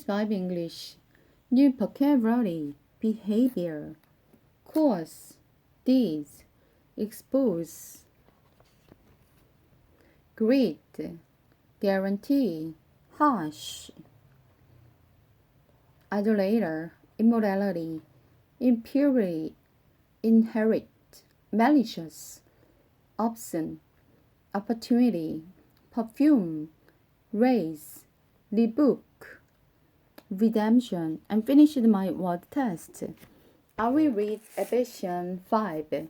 5 English. New vocabulary, behavior, cause, deeds, expose, greed, guarantee, harsh, idolater, immorality, impurity, inherit, malicious, obscene, opportunity, perfume, raise, rebook, redemption, and finished my word test. I will read Ephesians 5.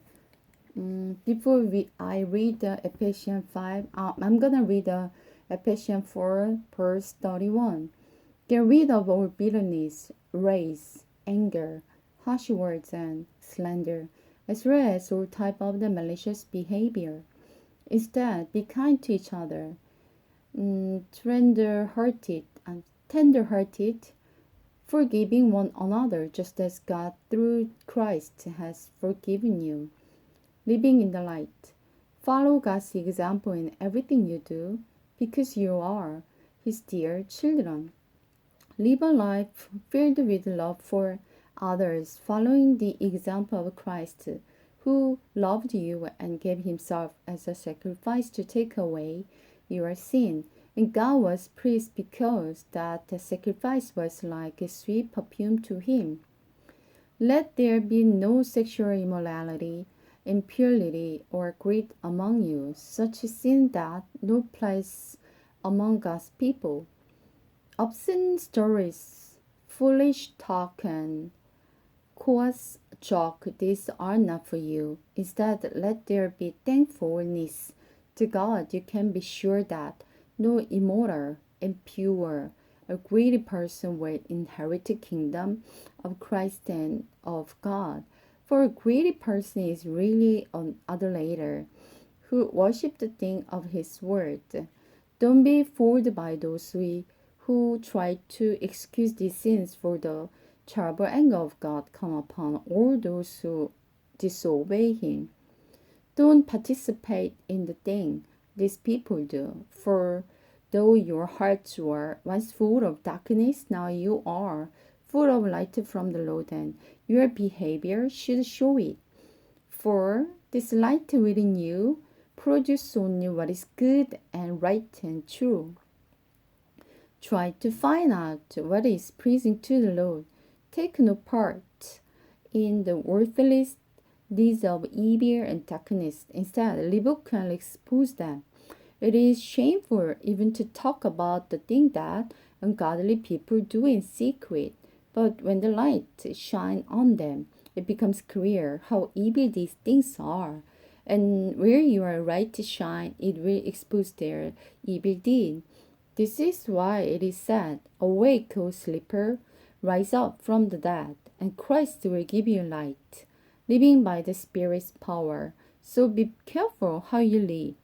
I read the Ephesians 5, I'm gonna read the Ephesians 4, verse 31. Get rid of all bitterness, rage, anger, harsh words, and slander, as well as all type of the malicious behavior. Instead, be kind to each other, tender-hearted, forgiving one another, just as God through Christ has forgiven you. Living in the light. Follow God's example in everything you do, because you are His dear children. Live a life filled with love for others, following the example of Christ, who loved you and gave Himself as a sacrifice to take away your sin. And God was pleased because that sacrifice was like a sweet perfume to Him. Let there be no sexual immorality, impurity, or greed among you, such sin that no place among God's people. Obscene stories, foolish talk, and coarse joke, these are not for you. Instead, let there be thankfulness to God. You can be sure that no immoral, impure, or greedy person will inherit the kingdom of Christ and of God. For a greedy person is really an idolater who worship the thing of his word. Don't be fooled by those who try to excuse these sins, for the terrible anger of God come upon all those who disobey Him. Don't participate in the thing these people do, for though your hearts were once full of darkness, now you are full of light from the Lord, and your behavior should show it. For this light within you produces only what is good and right and true. Try to find out what is pleasing to the Lord. Take no part in the worthless deeds of evil and darkness. Instead, rebuke and expose them. It is shameful even to talk about the thing that ungodly people do in secret. But when the light shines on them, it becomes clear how evil these things are. And where your light shines, it will expose their evil deed. This is why it is said, "Awake, O sleeper, rise up from the dead, and Christ will give you light." Living by the Spirit's power. So be careful how you live,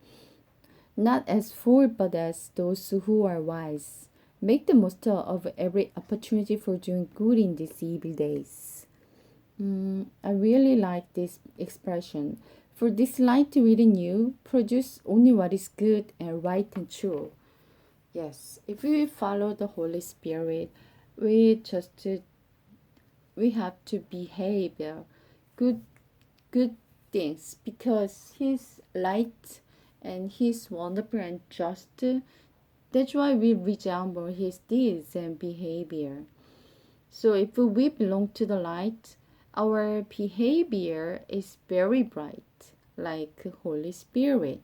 not as fools but as those who are wise. Make the most of every opportunity for doing good in these evil days. I really like this expression. For this light within you produce only what is good and right and true. Yes, if we follow the Holy Spirit, we just we have to behave good good things, because He's light and He's wonderful and just. That's why we resemble His deeds and behavior. So if we belong to the light, our behavior is very bright, like Holy Spirit.